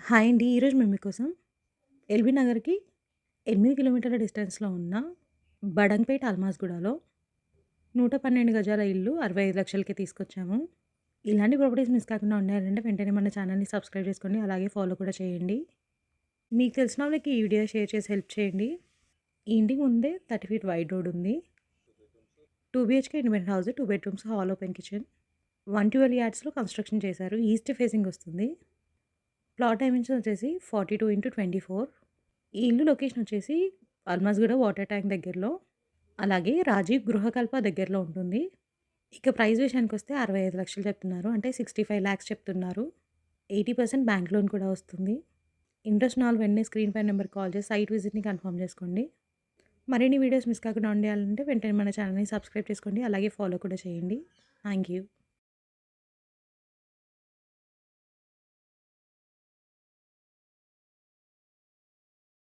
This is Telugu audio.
హాయ్ అండి. ఈరోజు మేము మీకోసం ఎల్బీ నగర్‌కి 8 కిలోమీటర్ల డిస్టెన్స్‌లో ఉన్న బడంగ్‌పేట్ అల్మాజ్‌గూడలో 112 గజాల ఇల్లు 65,00,000కి తీసుకొచ్చాము. ఇలాంటి ప్రాపర్టీస్ మిస్ కాకుండా ఉండాలంటే వెంటనే మన ఛానల్‌ని సబ్స్క్రైబ్ చేసుకోండి. అలాగే ఫాలో కూడా చేయండి. మీకు తెలిసిన వాళ్ళకి ఈ వీడియో షేర్ చేసి హెల్ప్ చేయండి. ఈ ఇంటికి ముందే 30 ఫీట్ వైడ్ రోడ్ ఉంది. 2 BHK independent house, 2 bedrooms, hall open kitchen. 112 యార్డ్స్‌లో కన్‌స్ట్రక్షన్ చేశారు. ఈస్ట్ ఫేసింగ్ వస్తుంది. ప్లాట్ డైమెన్షన్ వచ్చేసి 42x24. ఈ ఇల్లు లొకేషన్ వచ్చేసి అల్మాజ్‌గూడ వాటర్ ట్యాంక్ దగ్గరలో, అలాగే రాజీవ్ గృహకల్ప దగ్గరలో ఉంటుంది. ఇక ప్రైస్ విషయానికొస్తే 65,00,000 చెప్తున్నారు. అంటే 65,00,000 చెప్తున్నారు. 80% బ్యాంక్ లోన్ కూడా వస్తుంది. ఇంట్రెస్ట్ ఉన్న వాళ్ళు వెంటనే స్క్రీన్ పై నెంబర్‌కి కాల్ చేసి సైట్ విజిట్‌ని కన్ఫర్మ్ చేసుకోండి. మరిన్ని వీడియోస్ మిస్ కాకుండా ఉండాలంటే వెంటనే మన ఛానల్‌ని సబ్స్క్రైబ్ చేసుకోండి. అలాగే ఫాలో కూడా చేయండి. Thank you.